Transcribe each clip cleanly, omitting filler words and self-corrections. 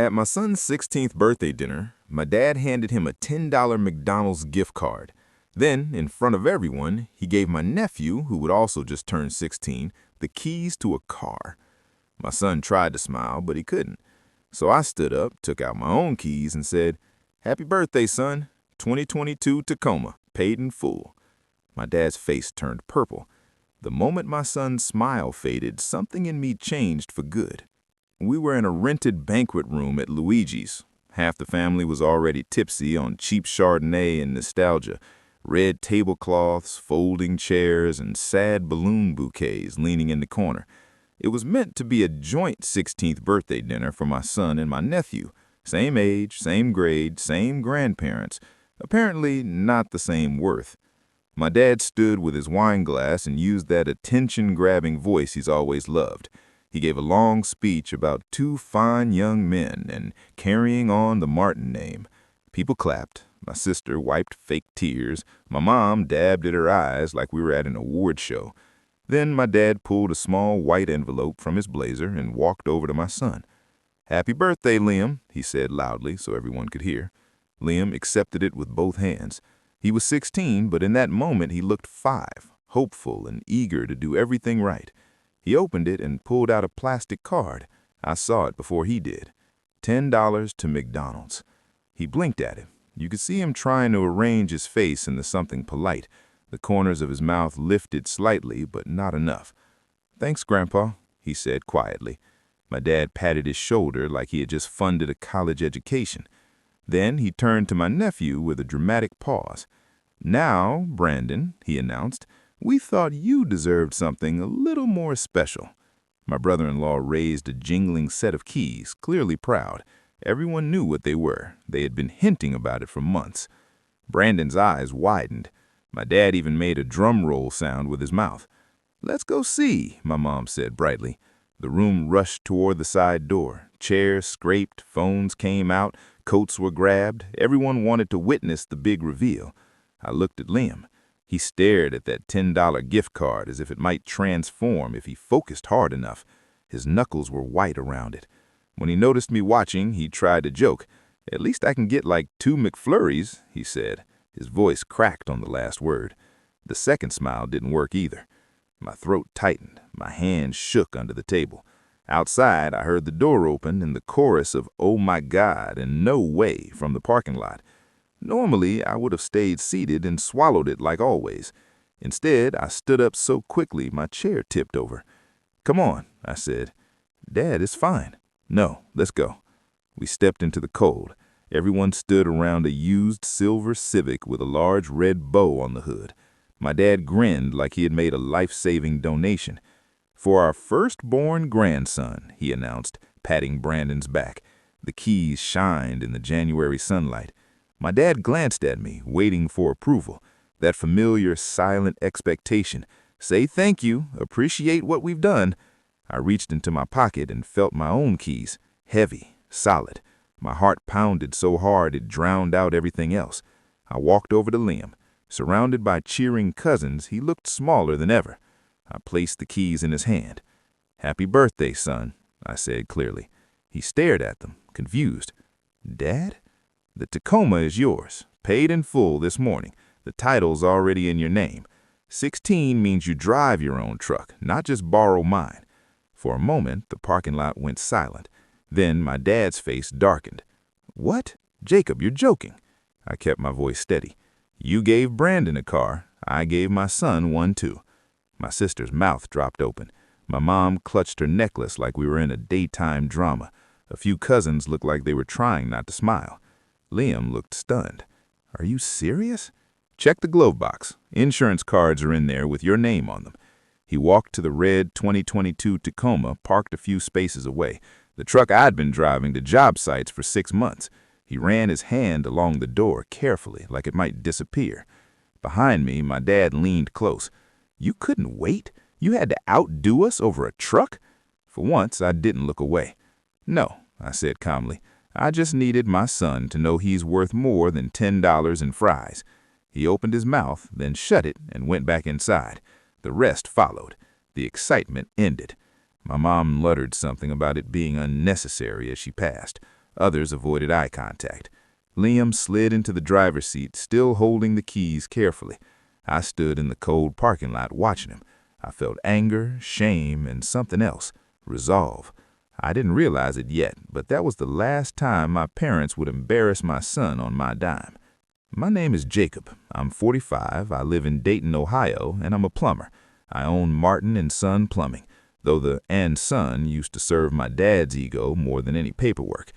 At my son's 16th birthday dinner, my dad handed him a $10 McDonald's gift card. Then, in front of everyone, he gave my nephew, who would also just turn 16, the keys to a car. My son tried to smile, but he couldn't. So I stood up, took out my own keys, and said, "Happy birthday, son. 2022 Tacoma, paid in full." My dad's face turned purple. The moment my son's smile faded, something in me changed for good. We were in a rented banquet room at Luigi's. Half the family was already tipsy on cheap Chardonnay and nostalgia, red tablecloths, folding chairs, and sad balloon bouquets leaning in the corner. It was meant to be a joint 16th birthday dinner for my son and my nephew. Same age, same grade, same grandparents. Apparently not the same worth. My dad stood with his wine glass and used that attention-grabbing voice he's always loved. He gave a long speech about two fine young men and carrying on the Martin name. People clapped. My sister wiped fake tears. My mom dabbed at her eyes like we were at an award show. Then my dad pulled a small white envelope from his blazer and walked over to my son. "Happy birthday, Liam," he said loudly so everyone could hear. Liam accepted it with both hands. He was 16, but in that moment he looked 5, hopeful and eager to do everything right. He opened it and pulled out a plastic card. I saw it before he did. $10 to McDonald's. He blinked at it. You could see him trying to arrange his face into something polite. The corners of his mouth lifted slightly, but not enough. "Thanks, Grandpa," he said quietly. My dad patted his shoulder like he had just funded a college education. Then he turned to my nephew with a dramatic pause. "Now, Brandon," he announced, "we thought you deserved something a little more special." My brother-in-law raised a jingling set of keys, clearly proud. Everyone knew what they were. They had been hinting about it for months. Brandon's eyes widened. My dad even made a drum roll sound with his mouth. "Let's go see," my mom said brightly. The room rushed toward the side door. Chairs scraped, phones came out, coats were grabbed. Everyone wanted to witness the big reveal. I looked at Liam. He stared at that $10 gift card as if it might transform if he focused hard enough. His knuckles were white around it. When he noticed me watching, he tried to joke. "At least I can get like 2 McFlurries," he said. His voice cracked on the last word. The second smile didn't work either. My throat tightened. My hands shook under the table. Outside, I heard the door open and the chorus of "Oh my God" and "No way" from the parking lot. Normally, I would have stayed seated and swallowed it like always. Instead, I stood up so quickly my chair tipped over. "Come on," I said. "Dad, it's fine." "No, let's go." We stepped into the cold. Everyone stood around a used silver Civic with a large red bow on the hood. My dad grinned like he had made a life-saving donation. "For our firstborn grandson," he announced, patting Brandon's back. The keys shined in the January sunlight. My dad glanced at me, waiting for approval. That familiar, silent expectation. Say thank you, appreciate what we've done. I reached into my pocket and felt my own keys. Heavy, solid. My heart pounded so hard it drowned out everything else. I walked over to Liam. Surrounded by cheering cousins, he looked smaller than ever. I placed the keys in his hand. "Happy birthday, son," I said clearly. He stared at them, confused. "Dad? The Tacoma is yours, paid in full this morning. The title's already in your name. 16 means you drive your own truck, not just borrow mine." For a moment, the parking lot went silent. Then my dad's face darkened. "What? Jacob, you're joking." I kept my voice steady. "You gave Brandon a car. I gave my son one too." My sister's mouth dropped open. My mom clutched her necklace like we were in a daytime drama. A few cousins looked like they were trying not to smile. Liam looked stunned. "Are you serious?" "Check the glove box. Insurance cards are in there with your name on them." He walked to the red 2022 Tacoma, parked a few spaces away, the truck I'd been driving to job sites for 6 months. He ran his hand along the door carefully, like it might disappear. Behind me, my dad leaned close. "You couldn't wait? You had to outdo us over a truck?" For once, I didn't look away. "No," I said calmly. "I just needed my son to know he's worth more than $10 in fries." He opened his mouth, then shut it and went back inside. The rest followed. The excitement ended. My mom muttered something about it being unnecessary as she passed. Others avoided eye contact. Liam slid into the driver's seat, still holding the keys carefully. I stood in the cold parking lot watching him. I felt anger, shame, and something else, resolve. I didn't realize it yet, but that was the last time my parents would embarrass my son on my dime. My name is Jacob. I'm 45, I live in Dayton, Ohio, and I'm a plumber. I own Martin and Son Plumbing, though the "and Son" used to serve my dad's ego more than any paperwork.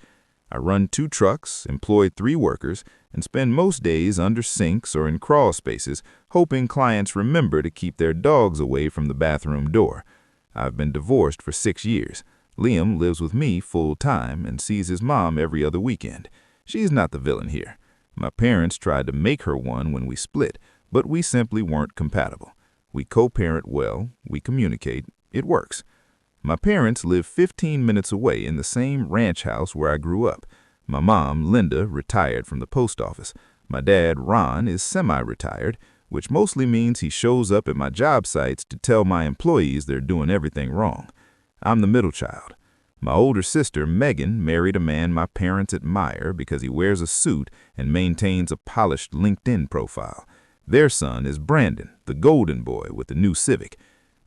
I run 2 trucks, employ 3 workers, and spend most days under sinks or in crawl spaces, hoping clients remember to keep their dogs away from the bathroom door. I've been divorced for 6 years. Liam lives with me full-time and sees his mom every other weekend. She's not the villain here. My parents tried to make her one when we split, but we simply weren't compatible. We co-parent well, we communicate, it works. My parents live 15 minutes away in the same ranch house where I grew up. My mom, Linda, retired from the post office. My dad, Ron, is semi-retired, which mostly means he shows up at my job sites to tell my employees they're doing everything wrong. I'm the middle child. My older sister, Megan, married a man my parents admire because he wears a suit and maintains a polished LinkedIn profile. Their son is Brandon, the golden boy with the new Civic.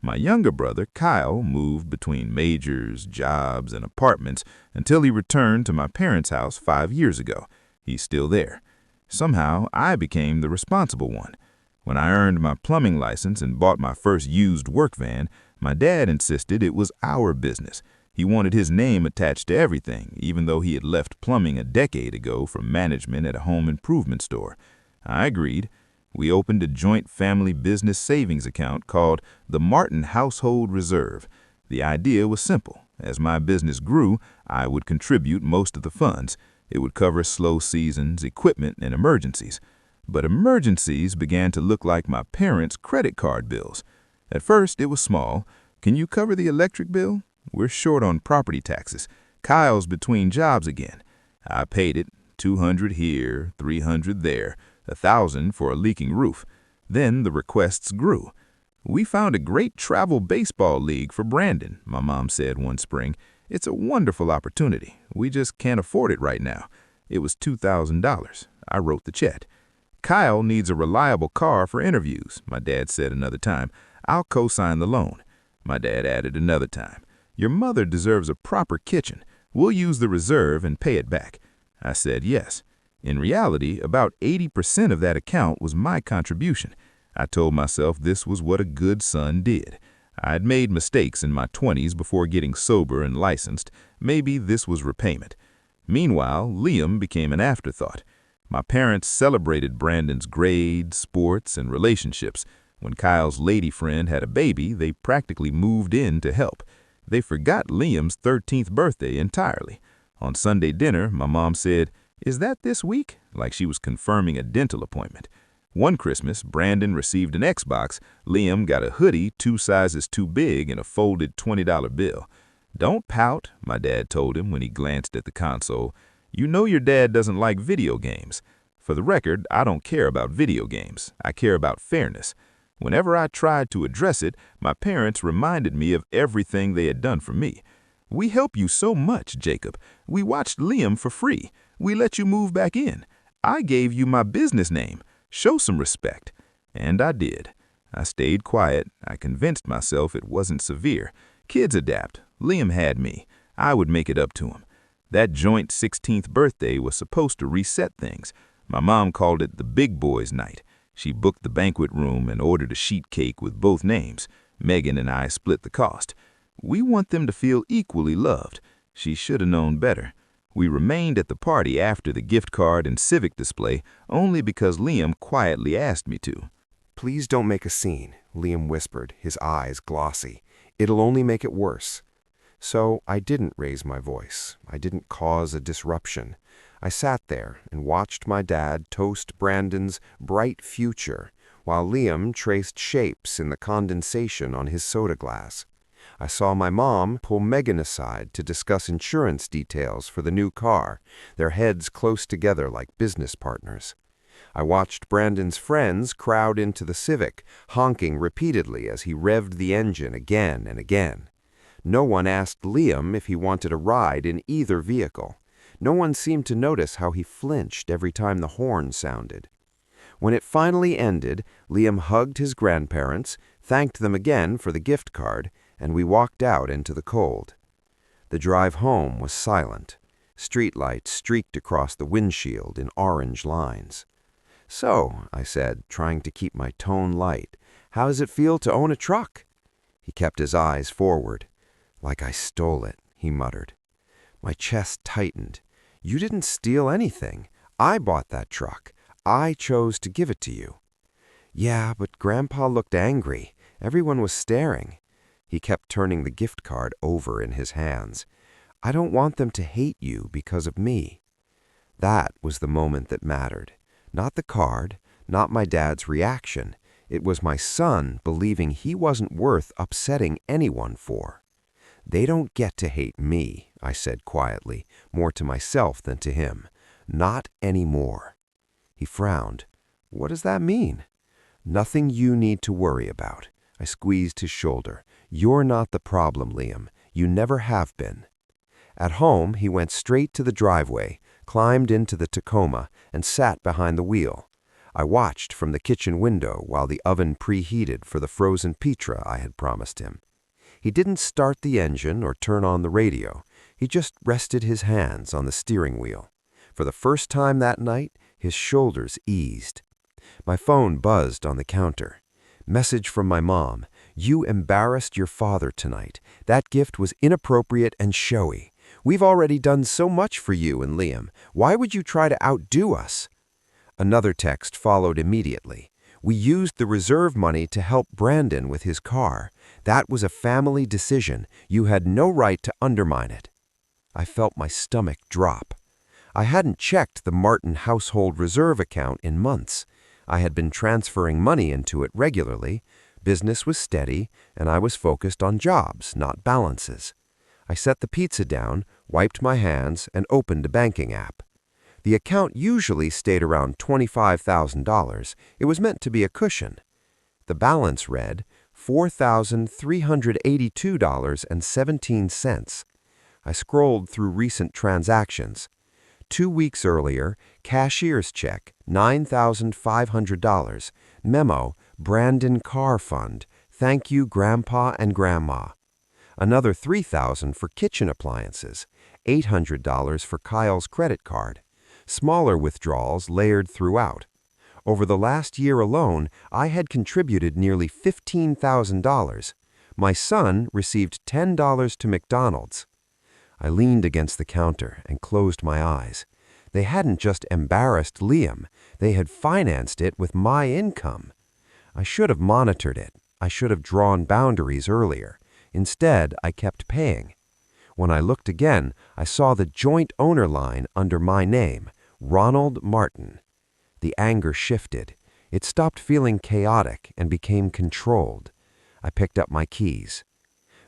My younger brother, Kyle, moved between majors, jobs, and apartments until he returned to my parents' house 5 years ago. He's still there. Somehow, I became the responsible one. When I earned my plumbing license and bought my first used work van, my dad insisted it was our business. He wanted his name attached to everything, even though he had left plumbing a decade ago for management at a home improvement store. I agreed. We opened a joint family business savings account called the Martin Household Reserve. The idea was simple. As my business grew, I would contribute most of the funds. It would cover slow seasons, equipment, and emergencies. But emergencies began to look like my parents' credit card bills. At first, it was small. Can you cover the electric bill? We're short on property taxes. Kyle's between jobs again. I paid it, $200 here, $300 there, $1,000 for a leaking roof. Then the requests grew. We found a great travel baseball league for Brandon, my mom said one spring. It's a wonderful opportunity. We just can't afford it right now. It was $2,000. I wrote the check. Kyle needs a reliable car for interviews, my dad said another time. I'll co-sign the loan. My dad added another time. Your mother deserves a proper kitchen. We'll use the reserve and pay it back. I said yes. In reality, about 80% of that account was my contribution. I told myself this was what a good son did. I'd made mistakes in my 20s before getting sober and licensed. Maybe this was repayment. Meanwhile, Liam became an afterthought. My parents celebrated Brandon's grades, sports, and relationships. When Kyle's lady friend had a baby, they practically moved in to help. They forgot Liam's 13th birthday entirely. On Sunday dinner, my mom said, "Is that this week?" like she was confirming a dental appointment. One Christmas, Brandon received an Xbox. Liam got a hoodie 2 sizes too big and a folded $20 bill. "Don't pout," my dad told him when he glanced at the console. "You know your dad doesn't like video games." For the record, I don't care about video games. I care about fairness. Whenever I tried to address it, my parents reminded me of everything they had done for me. "We help you so much, Jacob. We watched Liam for free. We let you move back in. I gave you my business name. Show some respect." And I did. I stayed quiet. I convinced myself it wasn't severe. Kids adapt. Liam had me. I would make it up to him. That joint 16th birthday was supposed to reset things. My mom called it the big boys' night. She booked the banquet room and ordered a sheet cake with both names. Megan and I split the cost. We want them to feel equally loved. She should have known better. We remained at the party after the gift card and Civic display only because Liam quietly asked me to. "Please don't make a scene," Liam whispered, his eyes glossy. "It'll only make it worse." So I didn't raise my voice. I didn't cause a disruption. I sat there and watched my dad toast Brandon's bright future while Liam traced shapes in the condensation on his soda glass. I saw my mom pull Megan aside to discuss insurance details for the new car, their heads close together like business partners. I watched Brandon's friends crowd into the Civic, honking repeatedly as he revved the engine again and again. No one asked Liam if he wanted a ride in either vehicle. No one seemed to notice how he flinched every time the horn sounded. When it finally ended, Liam hugged his grandparents, thanked them again for the gift card, and we walked out into the cold. The drive home was silent. Streetlights streaked across the windshield in orange lines. "So," I said, trying to keep my tone light, "how does it feel to own a truck?" He kept his eyes forward. "Like I stole it," he muttered. My chest tightened. "You didn't steal anything. I bought that truck. I chose to give it to you." "Yeah, but Grandpa looked angry. Everyone was staring." He kept turning the gift card over in his hands. "I don't want them to hate you because of me." That was the moment that mattered. Not the card, not my dad's reaction. It was my son believing he wasn't worth upsetting anyone for. "They don't get to hate me," I said quietly, more to myself than to him. "Not anymore." He frowned. "What does that mean?" "Nothing you need to worry about." I squeezed his shoulder. "You're not the problem, Liam. You never have been." At home, he went straight to the driveway, climbed into the Tacoma, and sat behind the wheel. I watched from the kitchen window while the oven preheated for the frozen pizza I had promised him. He didn't start the engine or turn on the radio. He just rested his hands on the steering wheel. For the first time that night, his shoulders eased. My phone buzzed on the counter. Message from my mom. "You embarrassed your father tonight. That gift was inappropriate and showy. We've already done so much for you and Liam. Why would you try to outdo us?" Another text followed immediately. "We used the reserve money to help Brandon with his car. That was a family decision. You had no right to undermine it." I felt my stomach drop. I hadn't checked the Martin household reserve account in months. I had been transferring money into it regularly. Business was steady, and I was focused on jobs, not balances. I set the pizza down, wiped my hands, and opened a banking app. The account usually stayed around $25,000. It was meant to be a cushion. The balance read $4,382.17. I scrolled through recent transactions. 2 weeks earlier, cashier's check, $9,500. Memo, Brandon Car Fund. Thank you, Grandpa and Grandma. Another $3,000 for kitchen appliances. $800 for Kyle's credit card. Smaller withdrawals layered throughout. Over the last year alone, I had contributed nearly $15,000. My son received $10 to McDonald's. I leaned against the counter and closed my eyes. They hadn't just embarrassed Liam, they had financed it with my income. I should have monitored it. I should have drawn boundaries earlier. Instead, I kept paying. When I looked again, I saw the joint owner line under my name, Ronald Martin. The anger shifted. It stopped feeling chaotic and became controlled. I picked up my keys.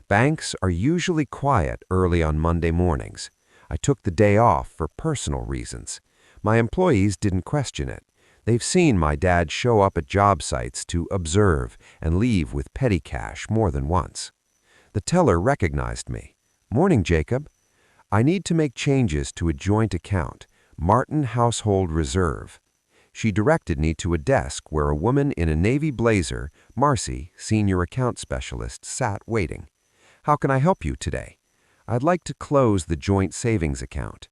Banks are usually quiet early on Monday mornings. I took the day off for personal reasons. My employees didn't question it. They've seen my dad show up at job sites to observe and leave with petty cash more than once. The teller recognized me. "Morning, Jacob. I need to make changes to a joint account, Martin Household Reserve." She directed me to a desk where a woman in a navy blazer, Marcy, senior account specialist, sat waiting. "How can I help you today?" "I'd like to close the joint savings account."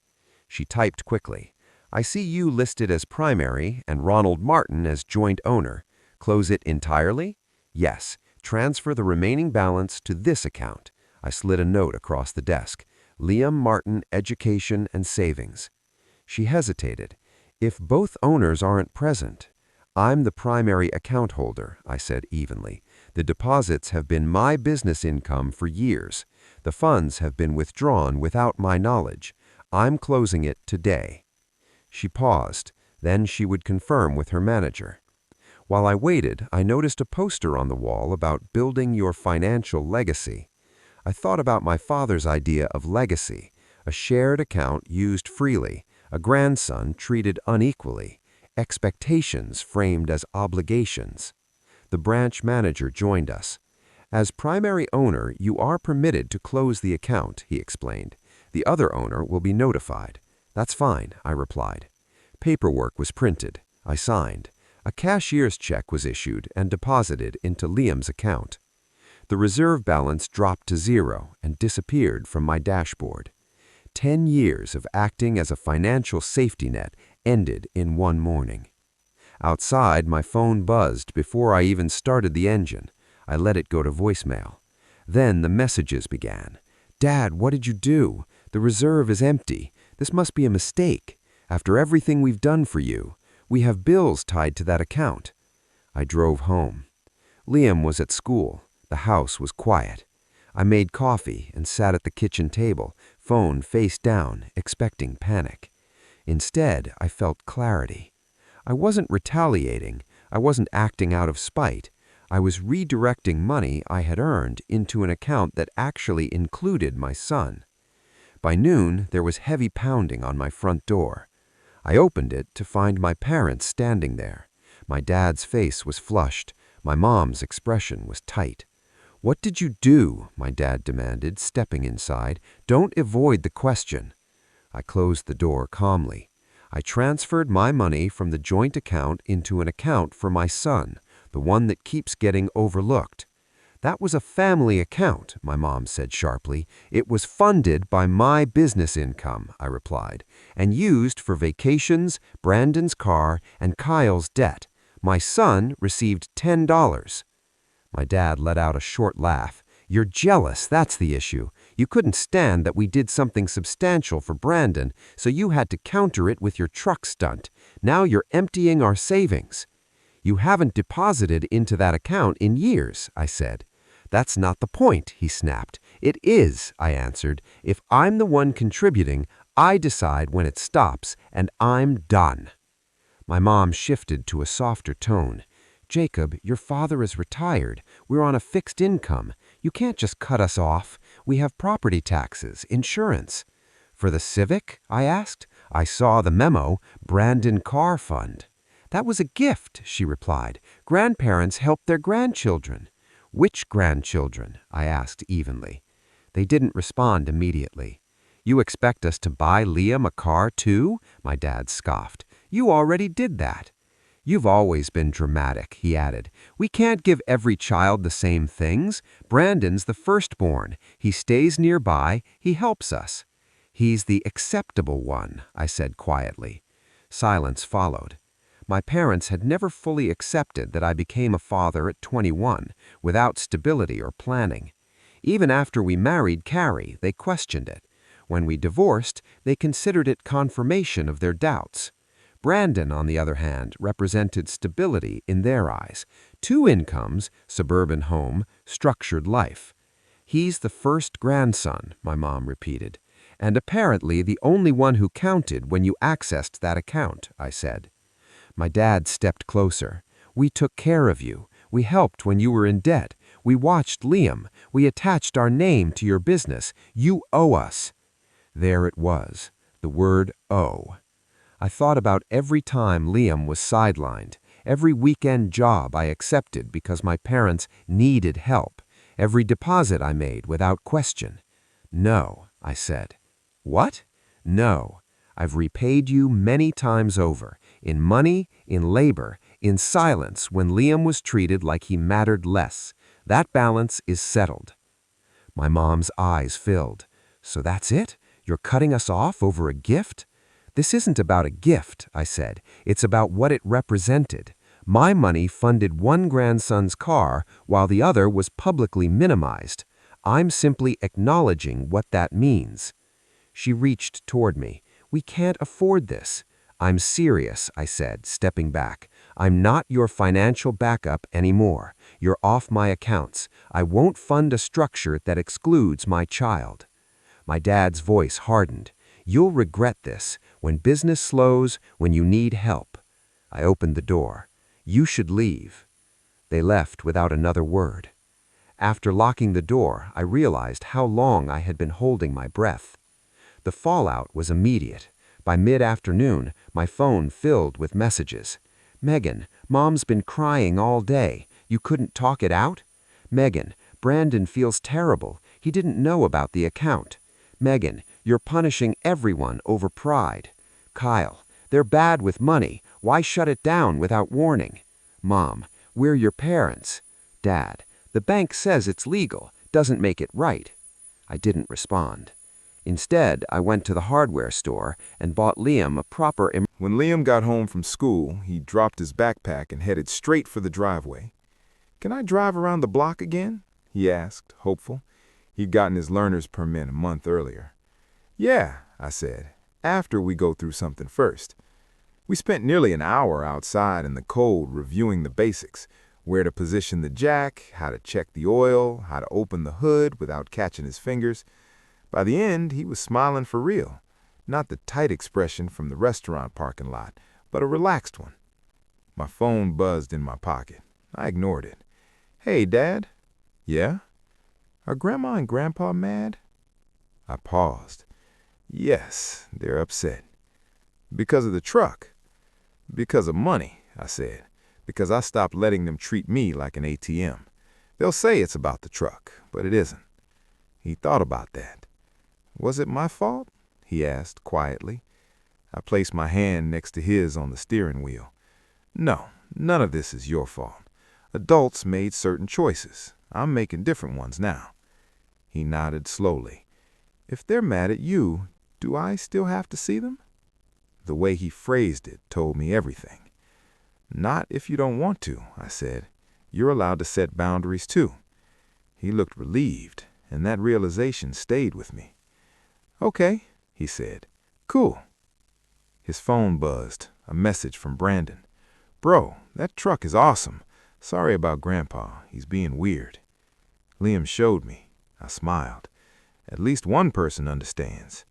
She typed quickly. "I see you listed as primary and Ronald Martin as joint owner. Close it entirely?" "Yes. Transfer the remaining balance to this account." I slid a note across the desk. "Liam Martin, Education and Savings." She hesitated. "If both owners aren't present." "I'm the primary account holder," I said evenly. "The deposits have been my business income for years. The funds have been withdrawn without my knowledge. I'm closing it today." She paused. Then she would confirm with her manager. While I waited, I noticed a poster on the wall about building your financial legacy. I thought about my father's idea of legacy, a shared account used freely, a grandson treated unequally, expectations framed as obligations. The branch manager joined us. "As primary owner, you are permitted to close the account," he explained. "The other owner will be notified. "That's fine," I replied. Paperwork was printed. I signed. A cashier's check was issued and deposited into Liam's account. The reserve balance dropped to zero and disappeared from my dashboard. 10 years of acting as a financial safety net ended in one morning. Outside, my phone buzzed before I even started the engine. I let it go to voicemail. Then the messages began. "Dad, what did you do? The reserve is empty. This must be a mistake. After everything we've done for you, we have bills tied to that account." I drove home. Liam was at school. The house was quiet. I made coffee and sat at the kitchen table, phone face down, expecting panic. Instead, I felt clarity. I wasn't retaliating. I wasn't acting out of spite. I was redirecting money I had earned into an account that actually included my son. By noon, there was heavy pounding on my front door. I opened it to find my parents standing there. My dad's face was flushed. My mom's expression was tight. "What did you do?" my dad demanded, stepping inside. "Don't avoid the question." I closed the door calmly. I transferred my money from the joint account into an account for my son, the one that keeps getting overlooked. "That was a family account," my mom said sharply. "It was funded by my business income," I replied, "and used for vacations, Brandon's car, and Kyle's debt. My son received $10. My dad let out a short laugh. "You're jealous, that's the issue. You couldn't stand that we did something substantial for Brandon, so you had to counter it with your truck stunt. Now you're emptying our savings." "You haven't deposited into that account in years," I said. "That's not the point," he snapped. "It is," I answered. "If I'm the one contributing, I decide when it stops, and I'm done." My mom shifted to a softer tone. "Jacob, your father is retired. We're on a fixed income. You can't just cut us off. We have property taxes, insurance." "For the Civic?" I asked. "I saw the memo, Brandon Car Fund." "That was a gift," she replied. "Grandparents helped their grandchildren." "Which grandchildren?" I asked evenly. They didn't respond immediately. "You expect us to buy Liam a car too?" my dad scoffed. "You already did that." "You've always been dramatic," he added. "We can't give every child the same things. Brandon's the firstborn. He stays nearby. He helps us." "He's the acceptable one," I said quietly. Silence followed. My parents had never fully accepted that I became a father at 21, without stability or planning. Even after we married Carrie, they questioned it. When we divorced, they considered it confirmation of their doubts. Brandon, on the other hand, represented stability in their eyes. 2 incomes, suburban home, structured life. "He's the first grandson," my mom repeated, "and apparently the only one who counted when you accessed that account," I said. My dad stepped closer. "We took care of you. We helped when you were in debt. We watched Liam. We attached our name to your business. You owe us." There it was, the word owe. I thought about every time Liam was sidelined, every weekend job I accepted because my parents needed help, every deposit I made without question. "No," I said. "What?" "No. I've repaid you many times over, in money, in labor, in silence when Liam was treated like he mattered less. That balance is settled." My mom's eyes filled. "So that's it? You're cutting us off over a gift?" "This isn't about a gift," I said. "It's about what it represented. My money funded one grandson's car while the other was publicly minimized. I'm simply acknowledging what that means." She reached toward me. "We can't afford this." "I'm serious," I said, stepping back. "I'm not your financial backup anymore. You're off my accounts. I won't fund a structure that excludes my child." My dad's voice hardened. "You'll regret this, when business slows, when you need help." I opened the door. "You should leave." They left without another word. After locking the door, I realized how long I had been holding my breath. The fallout was immediate. By mid-afternoon, my phone filled with messages. "Megan, Mom's been crying all day. You couldn't talk it out?" "Megan, Brandon feels terrible. He didn't know about the account." "Megan, You're punishing everyone over pride. Kyle, they're bad with money. Why shut it down without warning? Mom, we're your parents. Dad, the bank says it's legal, doesn't make it right. I didn't respond. Instead, I went to the hardware store and bought Liam a proper... When Liam got home from school, he dropped his backpack and headed straight for the driveway. "Can I drive around the block again?" he asked, hopeful. He'd gotten his learner's permit a month earlier. "Yeah," I said, "after we go through something first." We spent nearly an hour outside in the cold reviewing the basics: where to position the jack, how to check the oil, how to open the hood without catching his fingers. By the end, he was smiling for real. Not the tight expression from the restaurant parking lot, but a relaxed one. My phone buzzed in my pocket. I ignored it. "Hey, Dad." "Yeah?" "Are Grandma and Grandpa mad?" I paused. "Yes, they're upset." "Because of the truck?" "Because of money," I said. "Because I stopped letting them treat me like an ATM. They'll say it's about the truck, but it isn't." He thought about that. "Was it my fault?" he asked quietly. I placed my hand next to his on the steering wheel. "No, none of this is your fault. Adults made certain choices. I'm making different ones now." He nodded slowly. "If they're mad at you, do I still have to see them?" The way he phrased it told me everything. "Not if you don't want to," I said. "You're allowed to set boundaries too." He looked relieved, and that realization stayed with me. "Okay," he said. "Cool." His phone buzzed, a message from Brandon. "Bro, that truck is awesome. Sorry about Grandpa. He's being weird." Liam showed me. I smiled. At least one person understands.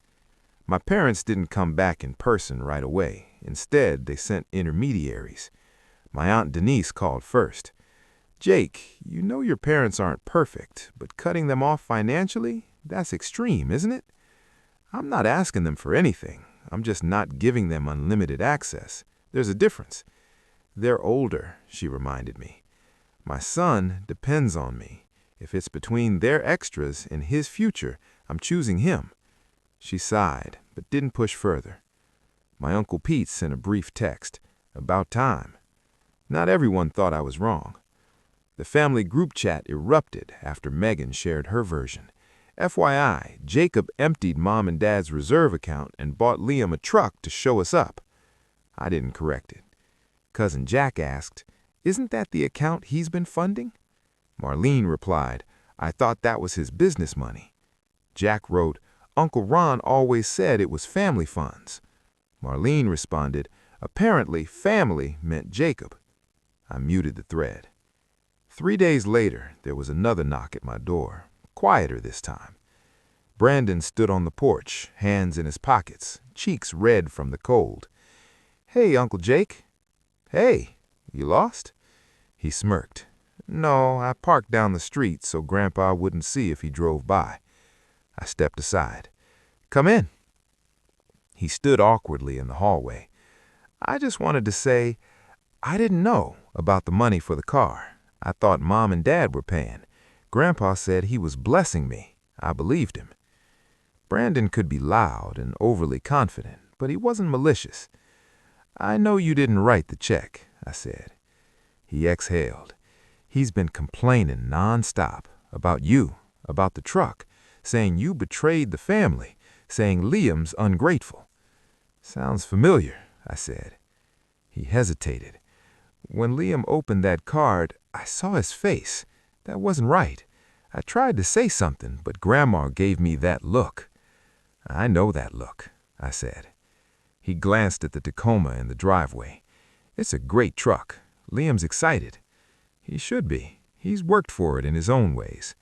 My parents didn't come back in person right away. Instead, they sent intermediaries. My Aunt Denise called first. "Jake, you know your parents aren't perfect, but cutting them off financially, that's extreme, isn't it?" "I'm not asking them for anything. I'm just not giving them unlimited access. There's a difference." "They're older," she reminded me. "My son depends on me. If it's between their extras and his future, I'm choosing him." She sighed, but didn't push further. My Uncle Pete sent a brief text. About time. Not everyone thought I was wrong. The family group chat erupted after Megan shared her version. FYI, Jacob emptied Mom and Dad's reserve account and bought Liam a truck to show us up. I didn't correct it. Cousin Jack asked, "Isn't that the account he's been funding?" Marlene replied, "I thought that was his business money." Jack wrote, "Uncle Ron always said it was family funds." Marlene responded, "Apparently family meant Jacob." I muted the thread. 3 days later, there was another knock at my door, quieter this time. Brandon stood on the porch, hands in his pockets, cheeks red from the cold. "Hey, Uncle Jake." "Hey, you lost?" He smirked. "No, I parked down the street so Grandpa wouldn't see if he drove by." I stepped aside. "Come in." He stood awkwardly in the hallway. "I just wanted to say, I didn't know about the money for the car. I thought Mom and Dad were paying. Grandpa said he was blessing me. I believed him." Brandon could be loud and overly confident, but he wasn't malicious. "I know you didn't write the check," I said. He exhaled. "He's been complaining nonstop about you, about the truck, saying you betrayed the family, saying Liam's ungrateful." "Sounds familiar," I said. He hesitated. "When Liam opened that card, I saw his face. That wasn't right. I tried to say something, but Grandma gave me that look." "I know that look," I said. He glanced at the Tacoma in the driveway. "It's a great truck. Liam's excited." "He should be. He's worked for it in his own ways."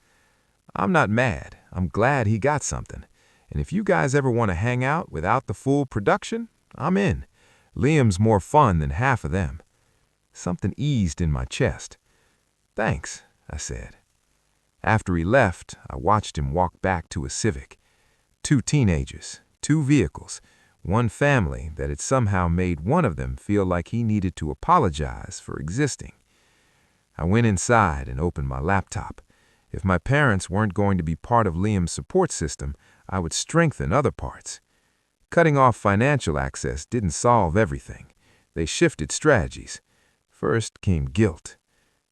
"I'm not mad. I'm glad he got something. And if you guys ever want to hang out without the full production, I'm in. Liam's more fun than half of them." Something eased in my chest. "Thanks," I said. After he left, I watched him walk back to a Civic. 2 teenagers, 2 vehicles, one family that had somehow made one of them feel like he needed to apologize for existing. I went inside and opened my laptop. If my parents weren't going to be part of Liam's support system, I would strengthen other parts. Cutting off financial access didn't solve everything. They shifted strategies. First came guilt.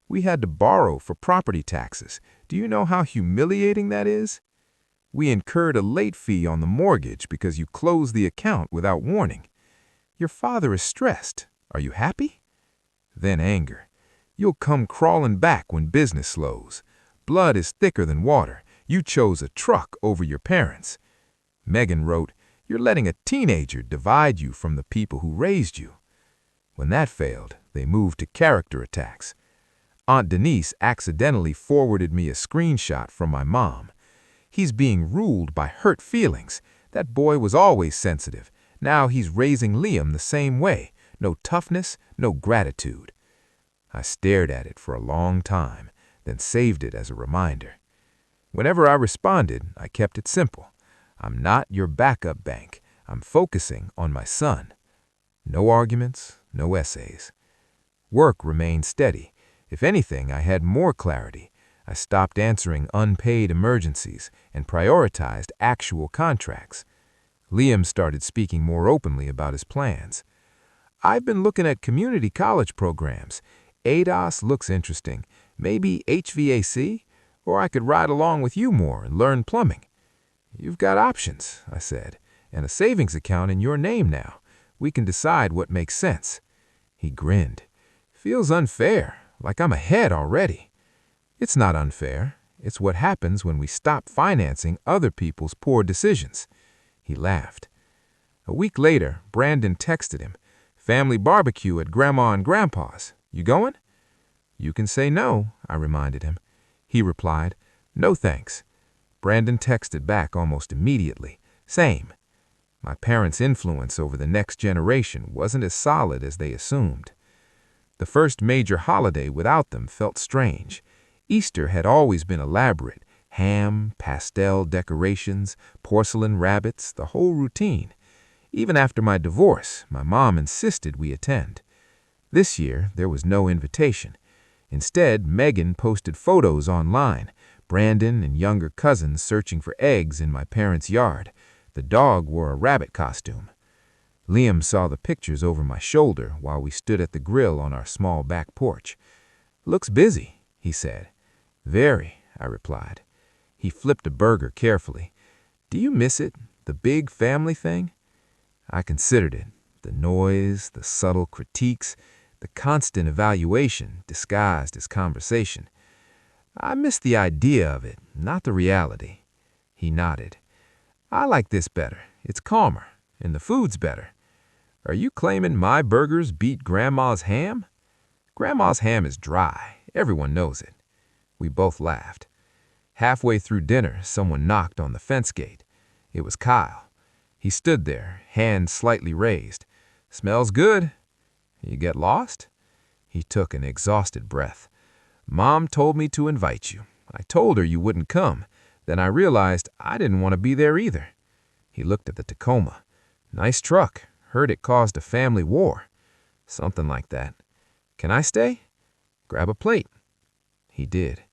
We had to borrow for property taxes. Do you know how humiliating that is? We incurred a late fee on the mortgage because you closed the account without warning. Your father is stressed. Are you happy? Then anger. You'll come crawling back when business slows. Blood is thicker than water. You chose a truck over your parents. Megan wrote, "You're letting a teenager divide you from the people who raised you." When that failed, they moved to character attacks. Aunt Denise accidentally forwarded me a screenshot from my mom. "He's being ruled by hurt feelings. That boy was always sensitive. Now he's raising Liam the same way. No toughness, no gratitude." I stared at it for a long time, then saved it as a reminder. Whenever I responded, I kept it simple. I'm not your backup bank. I'm focusing on my son. No arguments, no essays. Work remained steady. If anything, I had more clarity. I stopped answering unpaid emergencies and prioritized actual contracts. Liam started speaking more openly about his plans. "I've been looking at community college programs. ADOS looks interesting. Maybe HVAC? Or I could ride along with you more and learn plumbing." "You've got options," I said, "and a savings account in your name now. We can decide what makes sense." He grinned. "Feels unfair, like I'm ahead already." "It's not unfair. It's what happens when we stop financing other people's poor decisions." He laughed. A week later, Brandon texted him, "Family barbecue at Grandma and Grandpa's. You going?" "You can say no," I reminded him. He replied, "No thanks." Brandon texted back almost immediately, "Same." My parents' influence over the next generation wasn't as solid as they assumed. The first major holiday without them felt strange. Easter had always been elaborate. Ham, pastel decorations, porcelain rabbits, the whole routine. Even after my divorce, my mom insisted we attend. This year, there was no invitation. Instead, Megan posted photos online, Brandon and younger cousins searching for eggs in my parents' yard. The dog wore a rabbit costume. Liam saw the pictures over my shoulder while we stood at the grill on our small back porch. "Looks busy," he said. "Very," I replied. He flipped a burger carefully. "Do you miss it, the big family thing?" I considered it. The noise, the subtle critiques, the constant evaluation disguised as conversation. "I miss the idea of it, not the reality." He nodded. "I like this better. It's calmer, and the food's better." "Are you claiming my burgers beat Grandma's ham?" "Grandma's ham is dry. Everyone knows it." We both laughed. Halfway through dinner, someone knocked on the fence gate. It was Kyle. He stood there, hands slightly raised. "Smells good. You get lost?" He took an exhausted breath. "Mom told me to invite you. I told her you wouldn't come. Then I realized I didn't want to be there either." He looked at the Tacoma. "Nice truck. Heard it caused a family war." "Something like that. Can I stay?" "Grab a plate." He did.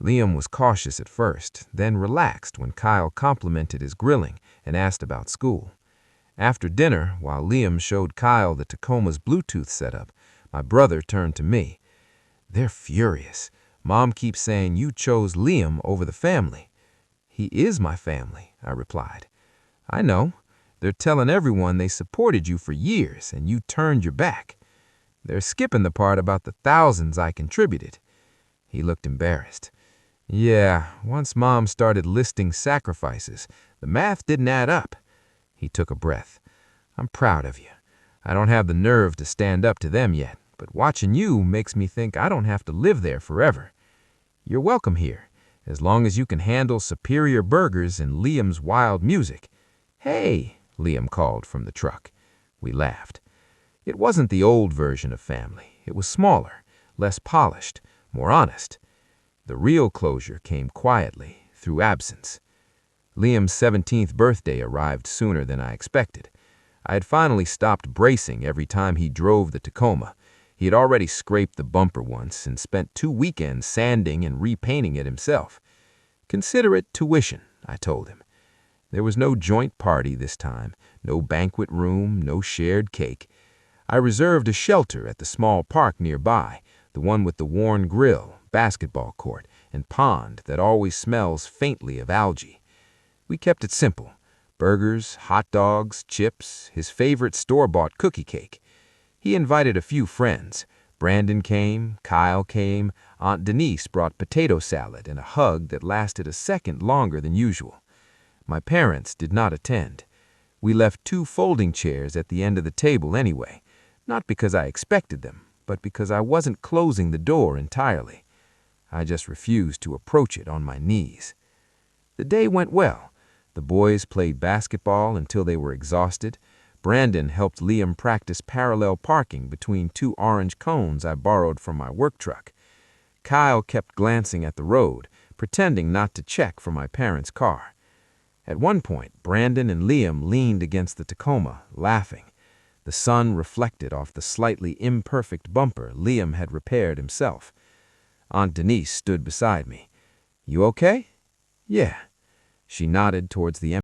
Liam was cautious at first, then relaxed when Kyle complimented his grilling and asked about school. After dinner, while Liam showed Kyle the Tacoma's Bluetooth setup, my brother turned to me. "They're furious. Mom keeps saying you chose Liam over the family." "He is my family," I replied. "I know. They're telling everyone they supported you for years and you turned your back. They're skipping the part about the thousands I contributed." He looked embarrassed. "Yeah, once Mom started listing sacrifices, the math didn't add up." He took a breath. "I'm proud of you. I don't have the nerve to stand up to them yet, but watching you makes me think I don't have to live there forever. You're welcome here, as long as you can handle superior burgers and Liam's wild music." "Hey," Liam called from the truck. We laughed. It wasn't the old version of family. It was smaller, less polished, more honest. The real closure came quietly, through absence. Liam's 17th birthday arrived sooner than I expected. I had finally stopped bracing every time he drove the Tacoma. He had already scraped the bumper once and spent 2 weekends sanding and repainting it himself. "Consider it tuition," I told him. There was no joint party this time, no banquet room, no shared cake. I reserved a shelter at the small park nearby, the one with the worn grill, basketball court, and pond that always smells faintly of algae. We kept it simple: burgers, hot dogs, chips, his favorite store-bought cookie cake. He invited a few friends. Brandon came, Kyle came, Aunt Denise brought potato salad and a hug that lasted a second longer than usual. My parents did not attend. We left 2 folding chairs at the end of the table anyway, not because I expected them, but because I wasn't closing the door entirely. I just refused to approach it on my knees. The day went well. The boys played basketball until they were exhausted. Brandon helped Liam practice parallel parking between 2 orange cones I borrowed from my work truck. Kyle kept glancing at the road, pretending not to check for my parents' car. At one point, Brandon and Liam leaned against the Tacoma, laughing. The sun reflected off the slightly imperfect bumper Liam had repaired himself. Aunt Denise stood beside me. "You okay?" "Yeah." She nodded towards the